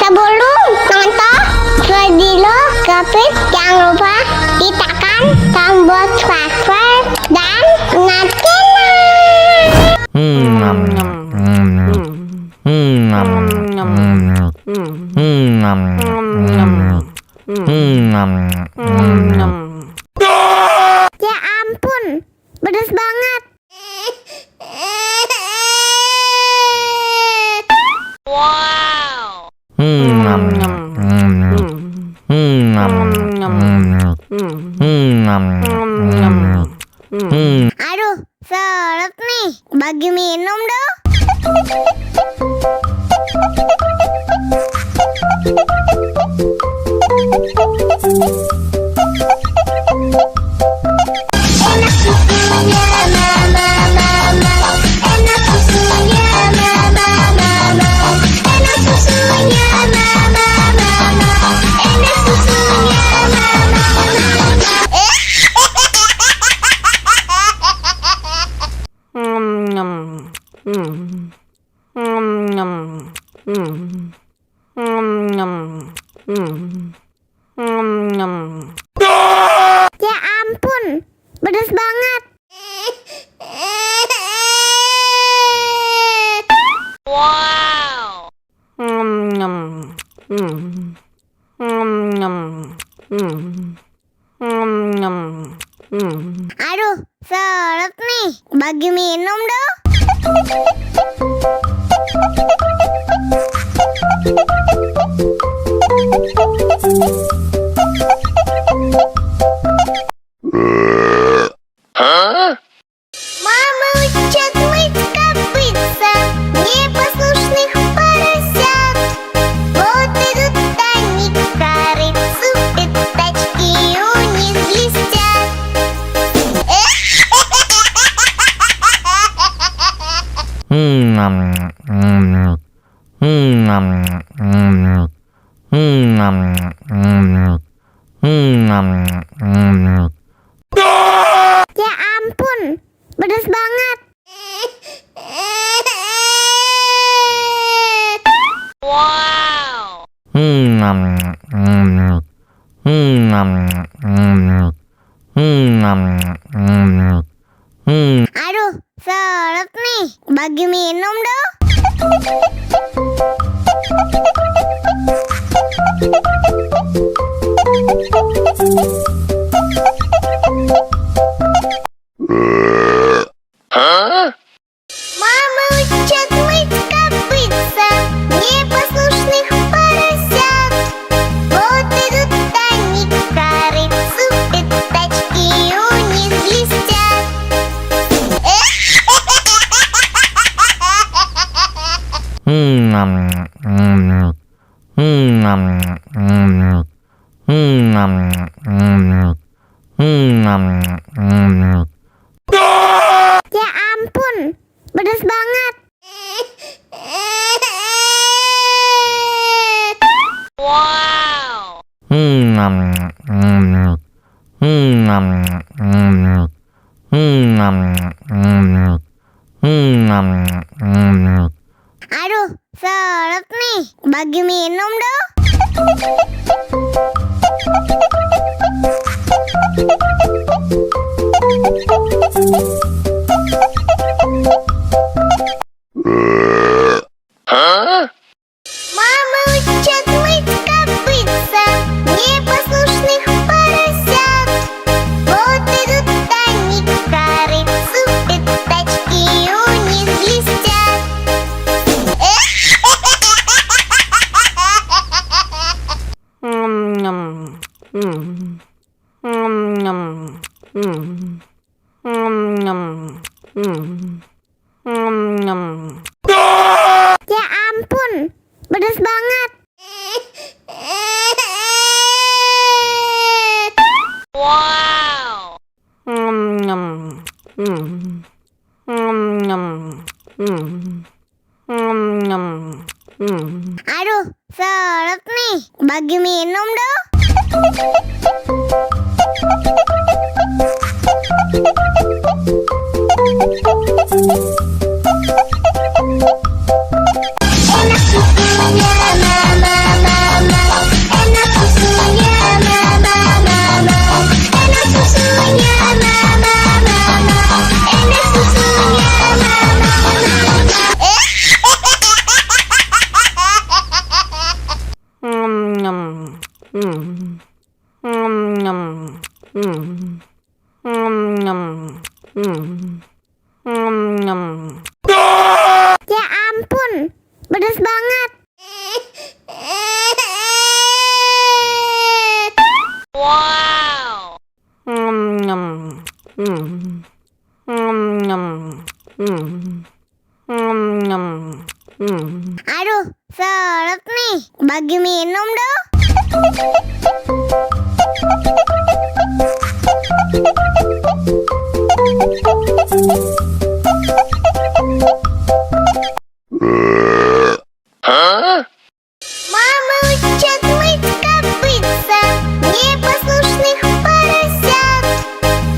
sebelum nonton video Kepit, jangan lupa tekan tombol subscribe dan ya ampun, pedas banget. Wow. Aduh, seret nih. Bagi minum dong. Enak susunya mama, enak susunya mama, enak susunya mama, enak susunya ya ampun, pedas banget. Wow. Aduh, seret nih. Bagi minum dong. Мама учат мыть копытца непослушных поросят. Вот идут они к корыцу, пятачки у них блестят. Ya ampun, pedas banget. Wow. Aduh, seret nih. Bagi minum dong. Мама учат мыть копытца непослушных поросят. Вот идут они к корыцу, пятачки у них блестят. Ya ampun, pedas banget. Wow. Aduh, seret nih. Bagi minum dong. Мама учат мыть копытца непослушных поросят. Вот идут они к корыцу, пятачки у них блестят. Ya ampun, pedas banget. Wow. Aduh, seret nih. Bagi minum dong. Enak susunya mama, Ya ampun, pedas banget. Wow. Aduh, seret nih. Bagi minum dong. Huh? Мама учат мыть копытца непослушных поросят.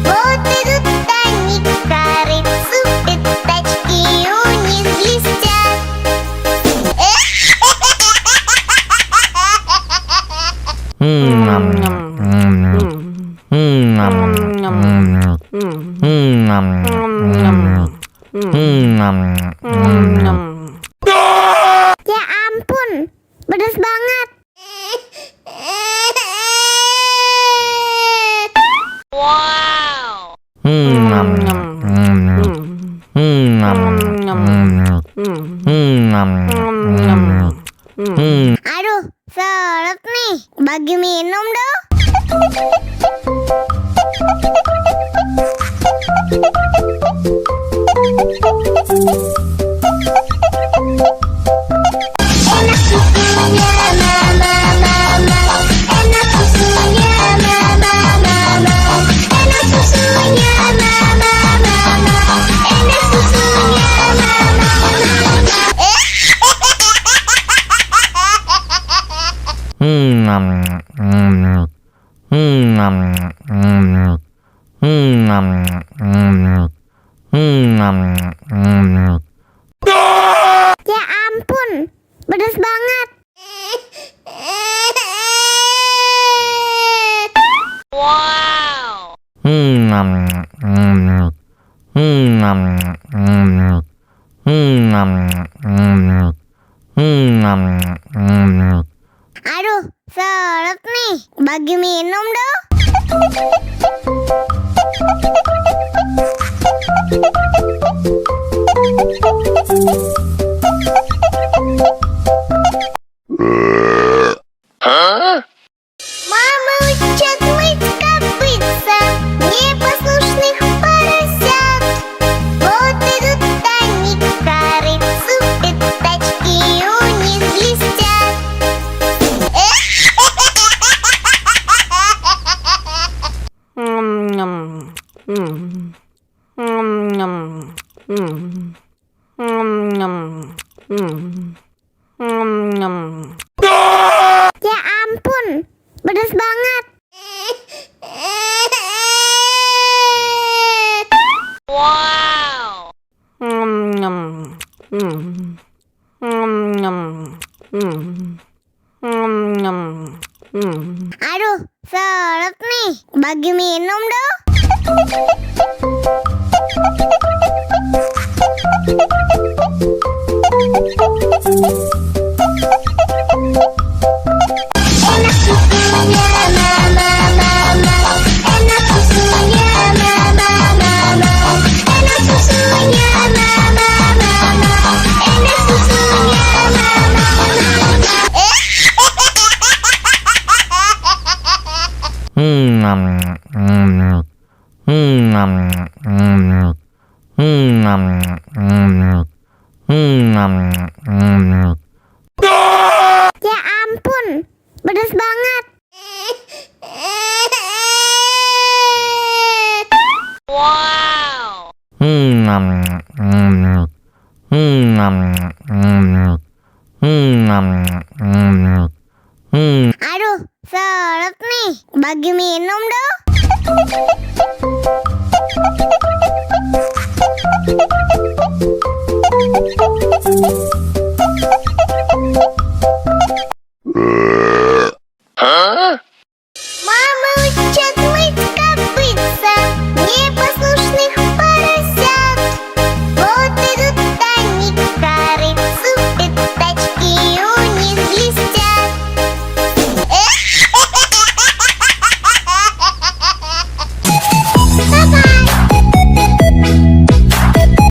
Вот идут они к корыцу, пятачки у них блестят. Ya ampun, pedas banget. Wow. Aduh, seret nih. Bagi minum dong. Enak susunya mama mama, enak susunya mama mama, enak susunya mama mama, enak susunya mama Ya ampun, pedas banget. Wow. Aduh, seret nih. Bagi minum dong. Huh? Мама учат мыть копытца непослушных поросят. Вот идут они к корыцу, пятачки у них блестят. Ya ampun, pedas banget. Wow. Aduh, seret nih. Bagi minum dong. Enak susunya mama mama, enak susunya mama mama, enak susunya mama mama, enak susunya mama Ya ampun, pedas banget. Wow. Aduh, seret nih. Bagi minum dong.